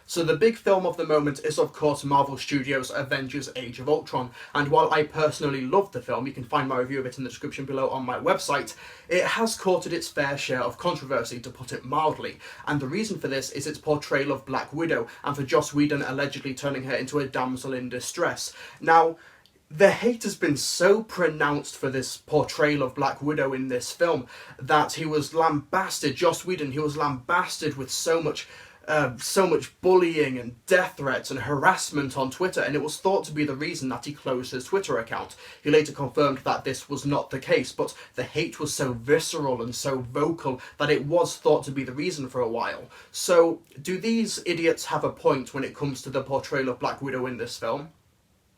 So the big film of the moment is of course Marvel Studios' Avengers Age of Ultron, and while I personally love the film, you can find my review of it in the description below on my website, it has courted its fair share of controversy, to put it mildly, and the reason for this is its portrayal of Black Widow, and for Joss Whedon allegedly turning her into a damsel in distress. Now, the hate has been so pronounced for this portrayal of Black Widow in this film that he was lambasted, Joss Whedon, he was lambasted with so much bullying and death threats and harassment on Twitter, and it was thought to be the reason that he closed his Twitter account. He later confirmed that this was not the case, but the hate was so visceral and so vocal that it was thought to be the reason for a while. So, do these idiots have a point when it comes to the portrayal of Black Widow in this film?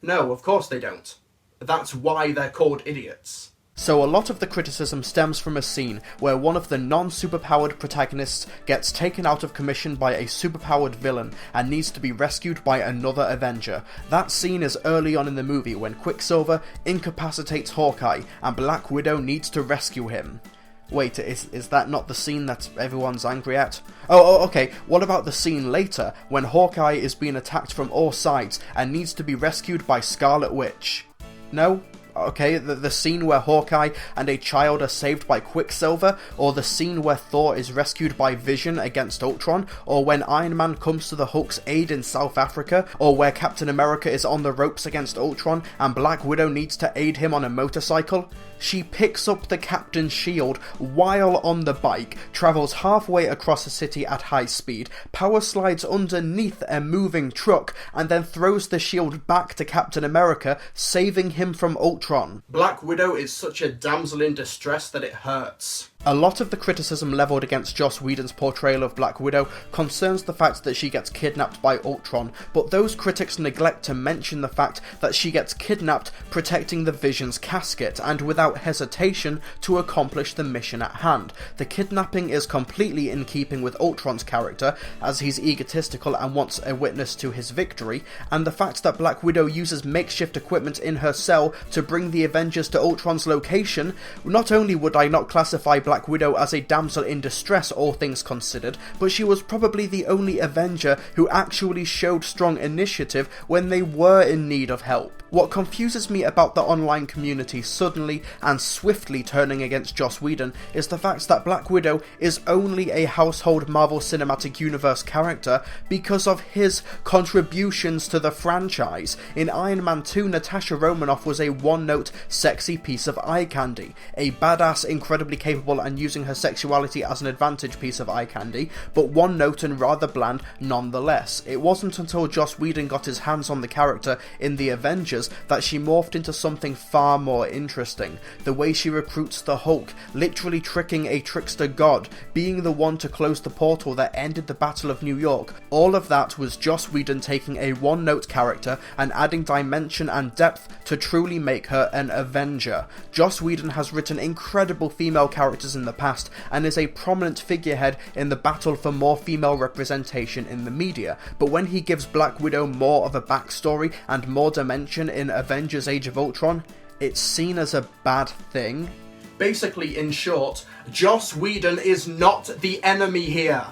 No, of course they don't. That's why they're called idiots. So a lot of the criticism stems from a scene where one of the non-superpowered protagonists gets taken out of commission by a superpowered villain and needs to be rescued by another Avenger. That scene is early on in the movie when Quicksilver incapacitates Hawkeye and Black Widow needs to rescue him. Wait, is that not the scene that everyone's angry at? Oh, okay, what about the scene later when Hawkeye is being attacked from all sides and needs to be rescued by Scarlet Witch? No? Okay, the scene where Hawkeye and a child are saved by Quicksilver, or the scene where Thor is rescued by Vision against Ultron, or when Iron Man comes to the Hulk's aid in South Africa, or where Captain America is on the ropes against Ultron and Black Widow needs to aid him on a motorcycle. She picks up the Captain's shield while on the bike, travels halfway across the city at high speed, power slides underneath a moving truck, and then throws the shield back to Captain America, saving him from Ultron. Black Widow is such a damsel in distress that it hurts. A lot of the criticism levelled against Joss Whedon's portrayal of Black Widow concerns the fact that she gets kidnapped by Ultron, but those critics neglect to mention the fact that she gets kidnapped protecting the Vision's casket, and without hesitation to accomplish the mission at hand. The kidnapping is completely in keeping with Ultron's character, as he's egotistical and wants a witness to his victory, and the fact that Black Widow uses makeshift equipment in her cell to bring the Avengers to Ultron's location. Not only would I not classify Black Widow as a damsel in distress, all things considered, but she was probably the only Avenger who actually showed strong initiative when they were in need of help. What confuses me about the online community suddenly and swiftly turning against Joss Whedon is the fact that Black Widow is only a household Marvel Cinematic Universe character because of his contributions to the franchise. In Iron Man 2, Natasha Romanoff was a one-note, sexy piece of eye candy. A badass, incredibly capable and using her sexuality as an advantage piece of eye candy, but one-note and rather bland nonetheless. It wasn't until Joss Whedon got his hands on the character in the Avengers that she morphed into something far more interesting. The way she recruits the Hulk, literally tricking a trickster god, being the one to close the portal that ended the Battle of New York. All of that was Joss Whedon taking a one-note character and adding dimension and depth to truly make her an Avenger. Joss Whedon has written incredible female characters in the past and is a prominent figurehead in the battle for more female representation in the media, but when he gives Black Widow more of a backstory and more dimension in Avengers Age of Ultron, it's seen as a bad thing. Basically, in short, Joss Whedon is not the enemy here.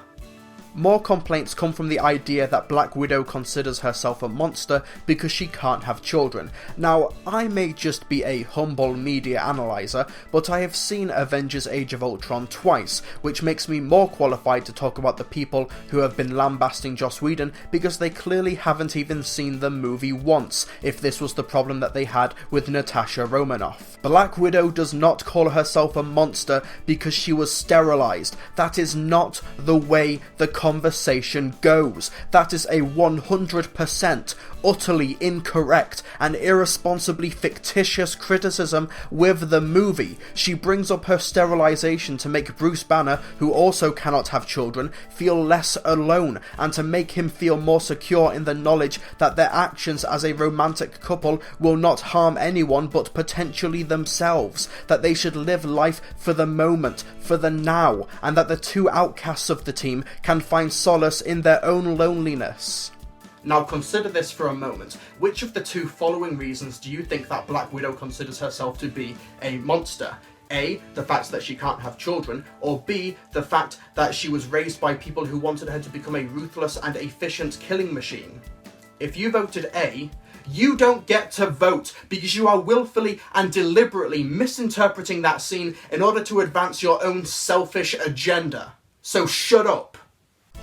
More complaints come from the idea that Black Widow considers herself a monster because she can't have children. Now, I may just be a humble media analyzer, but I have seen Avengers Age of Ultron twice, which makes me more qualified to talk about the people who have been lambasting Joss Whedon because they clearly haven't even seen the movie once, if this was the problem that they had with Natasha Romanoff. Black Widow does not call herself a monster because she was sterilized. That is not the way the conversation goes. That is a 100% utterly incorrect and irresponsibly fictitious criticism with the movie. She brings up her sterilization to make Bruce Banner, who also cannot have children, feel less alone, and to make him feel more secure in the knowledge that their actions as a romantic couple will not harm anyone but potentially themselves, that they should live life for the moment, for the now, and that the two outcasts of the team can find solace in their own loneliness. Now consider this for a moment. Which of the two following reasons do you think that Black Widow considers herself to be a monster? A, the fact that she can't have children, or B, the fact that she was raised by people who wanted her to become a ruthless and efficient killing machine? If you voted A, you don't get to vote because you are willfully and deliberately misinterpreting that scene in order to advance your own selfish agenda. So shut up.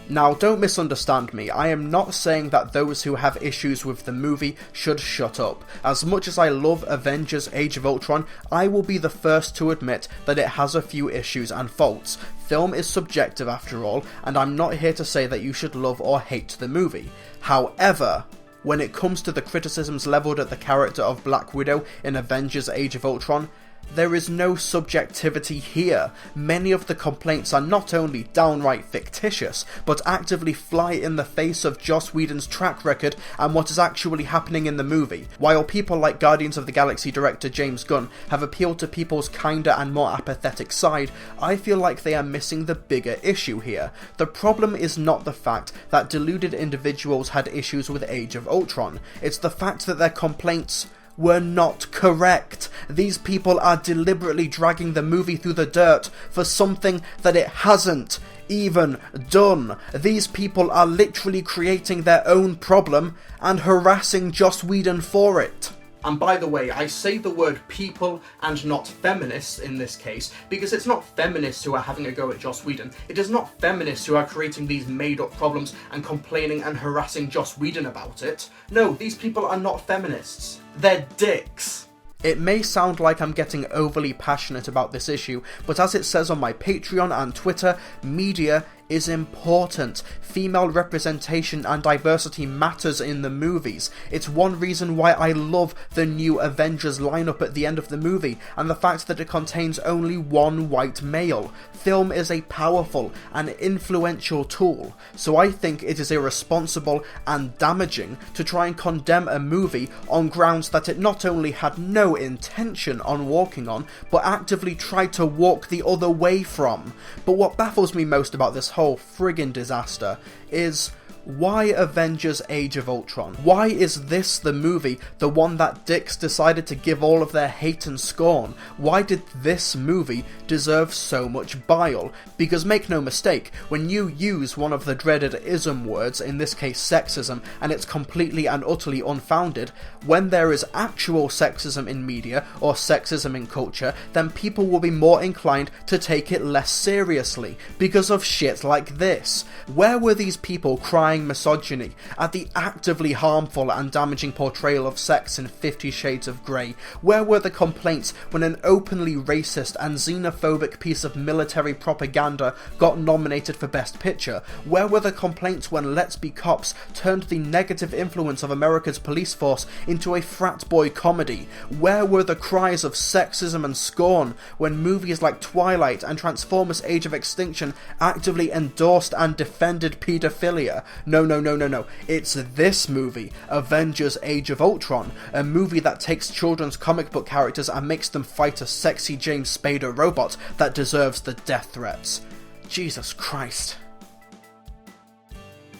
Now, don't misunderstand me, I am not saying that those who have issues with the movie should shut up. As much as I love Avengers Age of Ultron, I will be the first to admit that it has a few issues and faults. Film is subjective after all, and I'm not here to say that you should love or hate the movie. However, when it comes to the criticisms levelled at the character of Black Widow in Avengers Age of Ultron, there is no subjectivity here. Many of the complaints are not only downright fictitious, but actively fly in the face of Joss Whedon's track record and what is actually happening in the movie. While people like Guardians of the Galaxy director James Gunn have appealed to people's kinder and more apathetic side, I feel like they are missing the bigger issue here. The problem is not the fact that deluded individuals had issues with Age of Ultron, it's the fact that their complaints were not correct. These people are deliberately dragging the movie through the dirt for something that it hasn't even done. These people are literally creating their own problem and harassing Joss Whedon for it. And by the way, I say the word people and not feminists in this case, because it's not feminists who are having a go at Joss Whedon. It is not feminists who are creating these made-up problems and complaining and harassing Joss Whedon about it. No, these people are not feminists. They're dicks. It may sound like I'm getting overly passionate about this issue, but as it says on my Patreon and Twitter, media is important. Female representation and diversity matters in the movies. It's one reason why I love the new Avengers lineup at the end of the movie, and the fact that it contains only one white male. Film is a powerful and influential tool, so I think it is irresponsible and damaging to try and condemn a movie on grounds that it not only had no intention on walking on, but actively tried to walk the other way from. But what baffles me most about this whole friggin' disaster is, why Avengers Age of Ultron? Why is this the movie, the one that dicks decided to give all of their hate and scorn? Why did this movie deserve so much bile? Because make no mistake, when you use one of the dreaded ism words, in this case sexism, and it's completely and utterly unfounded, when there is actual sexism in media or sexism in culture, then people will be more inclined to take it less seriously because of shit like this. Where were these people crying misogyny at the actively harmful and damaging portrayal of sex in 50 Shades of Grey? Where were the complaints when an openly racist and xenophobic piece of military propaganda got nominated for Best Picture? Where were the complaints when Let's Be Cops turned the negative influence of America's police force into a frat boy comedy? Where were the cries of sexism and scorn when movies like Twilight and Transformers Age of Extinction actively endorsed and defended paedophilia? No. It's this movie, Avengers Age of Ultron, a movie that takes children's comic book characters and makes them fight a sexy James Spader robot that deserves the death threats. Jesus Christ.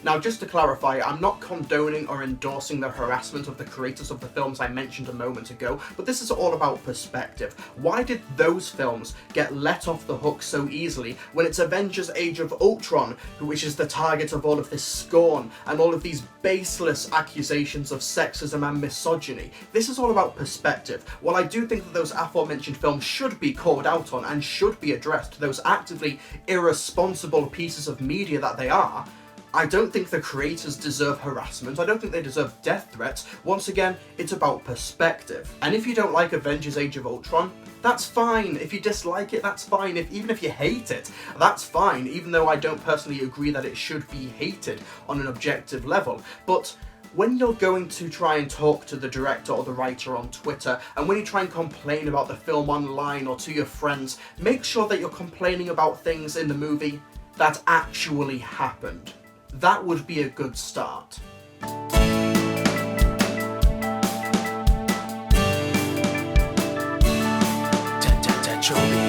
Now, just to clarify, I'm not condoning or endorsing the harassment of the creators of the films I mentioned a moment ago, but this is all about perspective. Why did those films get let off the hook so easily when it's Avengers Age of Ultron, which is the target of all of this scorn and all of these baseless accusations of sexism and misogyny? This is all about perspective. While I do think that those aforementioned films should be called out on and should be addressed, those actively irresponsible pieces of media that they are, I don't think the creators deserve harassment, I don't think they deserve death threats. Once again, it's about perspective. And if you don't like Avengers Age of Ultron, that's fine. If you dislike it, that's fine. Even if you hate it, that's fine, even though I don't personally agree that it should be hated on an objective level. But when you're going to try and talk to the director or the writer on Twitter, and when you try and complain about the film online or to your friends, make sure that you're complaining about things in the movie that actually happened. That would be a good start. Trilbee.